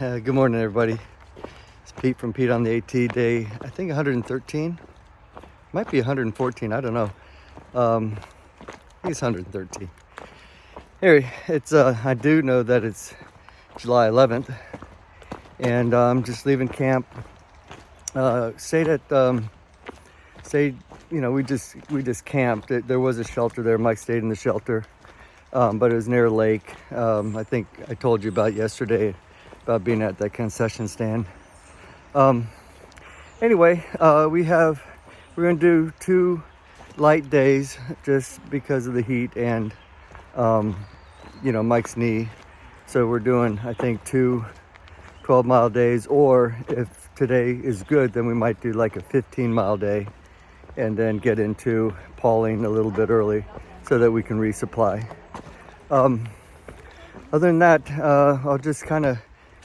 Good morning, everybody. It's Pete from Pete on the AT, day, I think 113. Might be 114, I don't know. I think it's 113. Anyway, I do know that it's July 11th, and I'm just leaving camp. We just camped. There was a shelter there. Mike stayed in the shelter, but it was near a lake. I think I told you about yesterday about being at that concession stand. Anyway, we're going to do 2 light days just because of the heat and, Mike's knee. So we're doing, I think, 2 12-mile days, or if today is good, then we might do like a 15-mile day and then get into Pauling a little bit early so that we can resupply. Other than that, I'll just kind of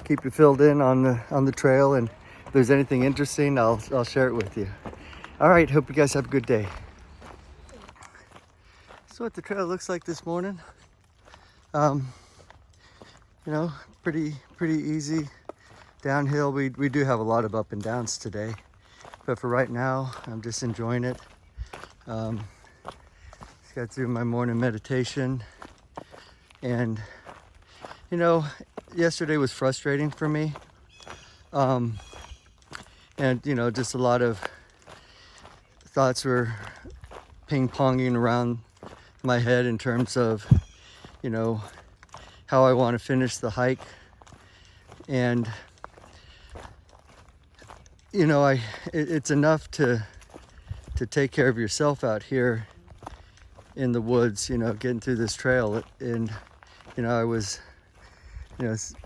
keep you filled in on the trail, and if there's anything interesting, I'll share it with you. All right, hope you guys have a good day. So what the trail looks like this morning, pretty easy downhill. We do have a lot of up and downs today, but for right now, I'm just enjoying it. Just got through my morning meditation, and yesterday was frustrating for me, and just a lot of thoughts were ping-ponging around my head in terms of how I want to finish the hike. And it's enough to take care of yourself out here in the woods, getting through this trail. And I was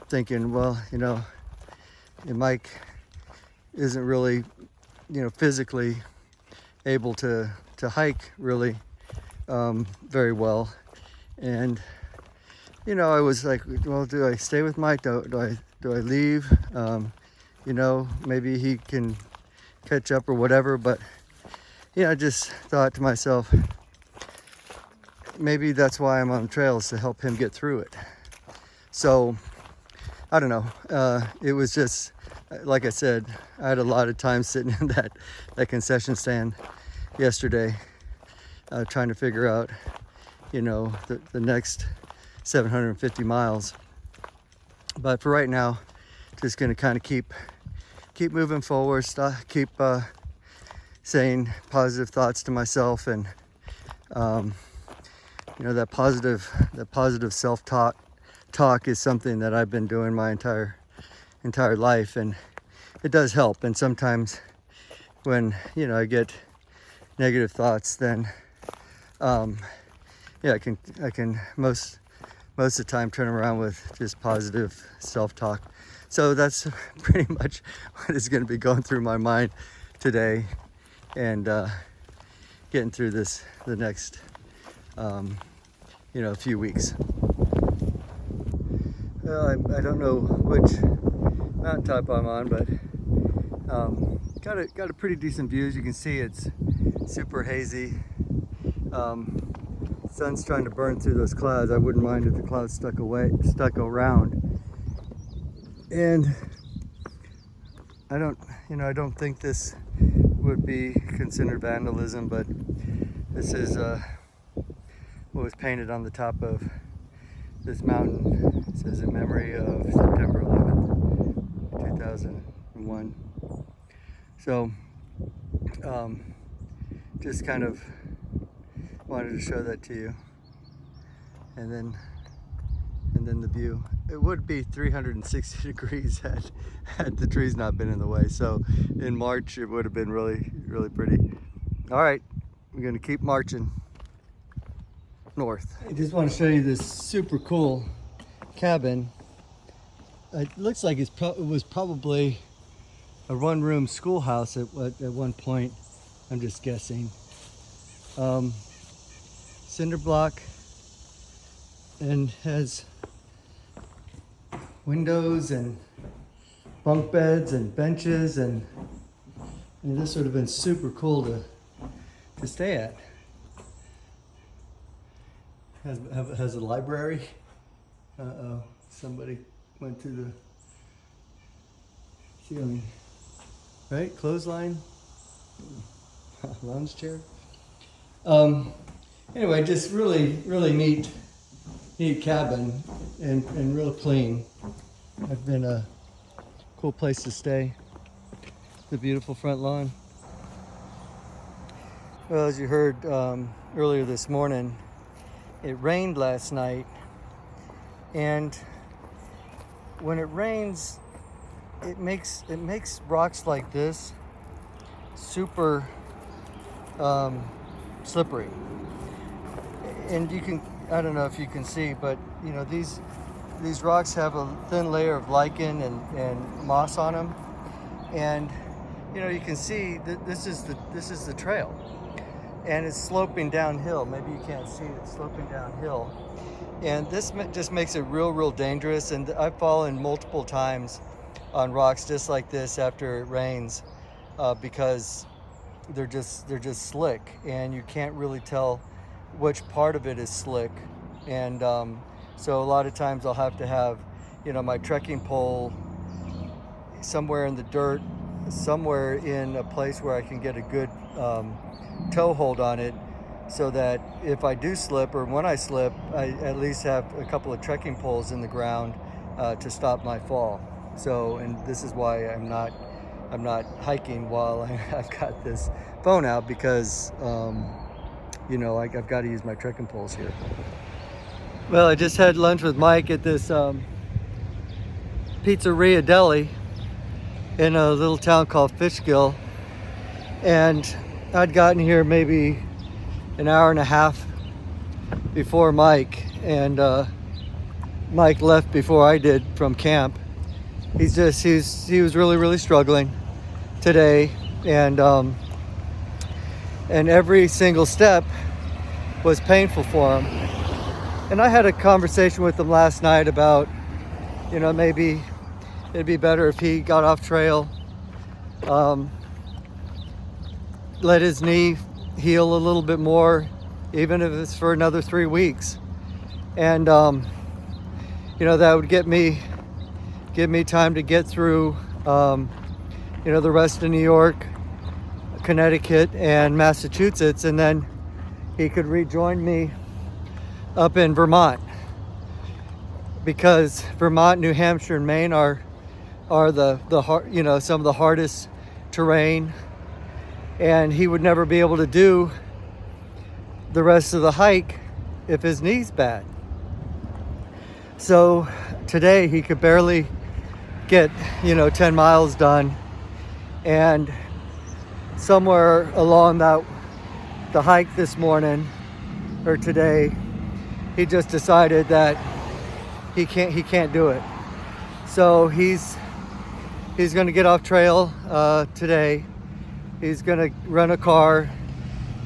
thinking, well, Mike isn't really physically able to hike really very well. And I was like, well, do I stay with Mike? Do I leave? Maybe he can catch up or whatever. But I just thought to myself, maybe that's why I'm on trails, to help him get through it. So I don't know. It was just, like I said, I had a lot of time sitting in that concession stand yesterday, trying to figure out, the next 750 miles. But for right now, just going to kind of keep moving forward, keep saying positive thoughts to myself, and that positive self-talk is something that I've been doing my entire life, and it does help. And sometimes when I get negative thoughts, then I can most of the time turn around with just positive self-talk. So that's pretty much what is going to be going through my mind today, and getting through the next few weeks. Well, I don't know which mountaintop I'm on, but got a pretty decent view. As you can see, it's super hazy. Sun's trying to burn through those clouds. I wouldn't mind if the clouds stuck around. And I don't think this would be considered vandalism, but this is what was painted on the top of this mountain. It says in memory of September 11th, 2001. So just kind of wanted to show that to you. And then the view. It would be 360 degrees had the trees not been in the way. So in March, it would have been really, really pretty. All right, we're gonna keep marching north. I just want to show you this super cool cabin. It looks like it was probably a one-room schoolhouse at one point. I'm just guessing. Cinder block, and has windows and bunk beds and benches, and this would have been super cool to stay at. Has a library. Uh-oh, somebody went through See, I mean, right? Clothesline, lounge chair. Anyway, just really neat cabin and real clean. I've been a cool place to stay. The beautiful front lawn. Well, as you heard earlier this morning, it rained last night, and when it rains, it makes rocks like this super slippery. And you can, I don't know if you can see, but you know, these rocks have a thin layer of lichen and moss on them, and you know, you can see that this is the trail, and it's sloping downhill. Maybe you can't see it, it's sloping downhill, and this just makes it real dangerous. And I've fallen multiple times on rocks just like this after it rains, because they're just slick, and you can't really tell which part of it is slick. And so a lot of times I'll have to have, you know, my trekking pole somewhere in the dirt, somewhere in a place where I can get a good toe hold on it, so that if I do slip, or when I slip, I at least have a couple of trekking poles in the ground to stop my fall. So, and this is why I'm not hiking while I've got this phone out, because you know, I've got to use my trekking poles here. Well, I just had lunch with Mike at this pizzeria deli in a little town called Fishkill, and I'd gotten here maybe an hour and a half before Mike, and Mike left before I did from camp. He was really struggling today, and every single step was painful for him. And I had a conversation with him last night about, you know, maybe it'd be better if he got off trail, let his knee heal a little bit more, even if it's for another 3 weeks. And you know, that would give me time to get through you know, the rest of New York, Connecticut, and Massachusetts, and then he could rejoin me up in Vermont, because Vermont, New Hampshire, and Maine are the hard, you know, some of the hardest terrain, and he would never be able to do the rest of the hike if his knee's bad. So today he could barely get, you know, 10 miles done, and somewhere along the hike this morning or today, he just decided that he can't do it. So he's going to get off trail today. He's going to rent a car.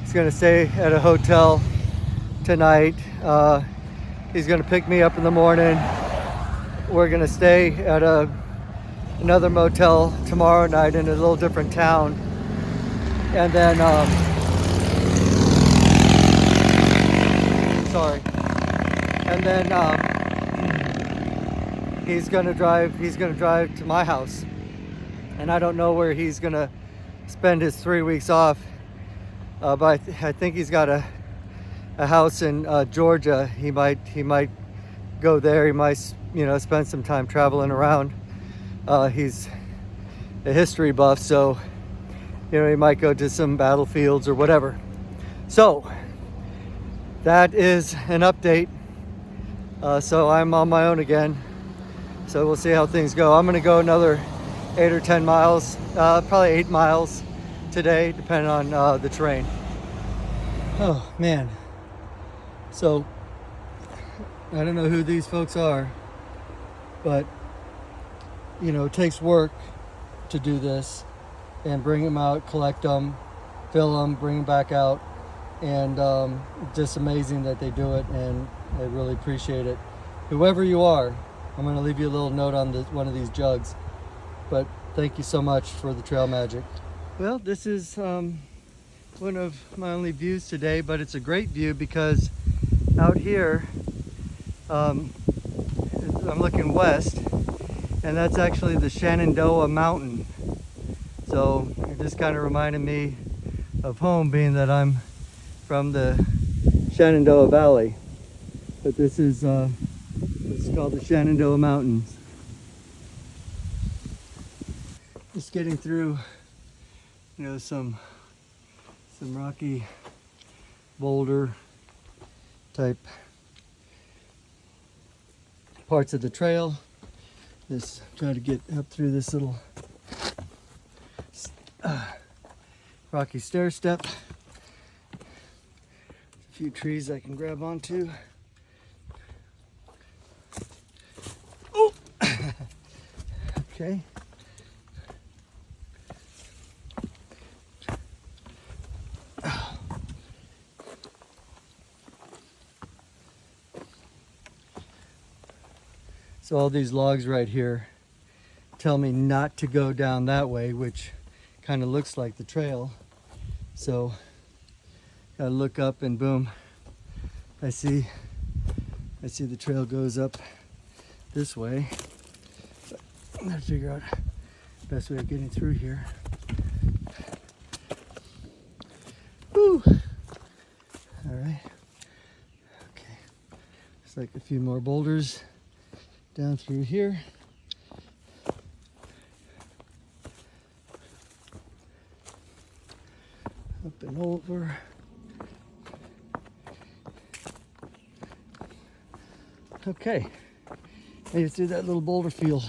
He's going to stay at a hotel tonight. He's going to pick me up in the morning. We're going to stay at another motel tomorrow night in a little different town, and then he's gonna drive to my house, and I don't know where he's gonna spend his 3 weeks off, but I think he's got a house in Georgia. He might go there. He might, you know, spend some time traveling around. He's a history buff, so you know, he might go to some battlefields or whatever. So that is an update. So I'm on my own again. So we'll see how things go. I'm gonna go another 8 or 10 miles, probably 8 miles today, depending on the terrain. Oh man. So I don't know who these folks are, but you know, it takes work to do this and bring them out, collect them, fill them, bring them back out, and just amazing that they do it, and I really appreciate it. Whoever you are, I'm going to leave you a little note on one of these jugs, but thank you so much for the trail magic. Well, this is one of my only views today, but it's a great view because out here I'm looking west, and that's actually the Shenandoah Mountain. So it just kind of reminded me of home, being that I'm from the Shenandoah Valley. But this is it's called the Shenandoah Mountains. Just getting through, you know, some rocky boulder type parts of the trail. Just try to get up through this little rocky stair step. A few trees I can grab onto. Oh! Okay. So all these logs right here tell me not to go down that way, which kind of looks like the trail. So gotta look up, and boom, I see the trail goes up this way. But I'm gonna figure out the best way of getting through here. Woo! All right. Okay. Looks like a few more boulders down through here. Up and over. Okay, made it through that little boulder field.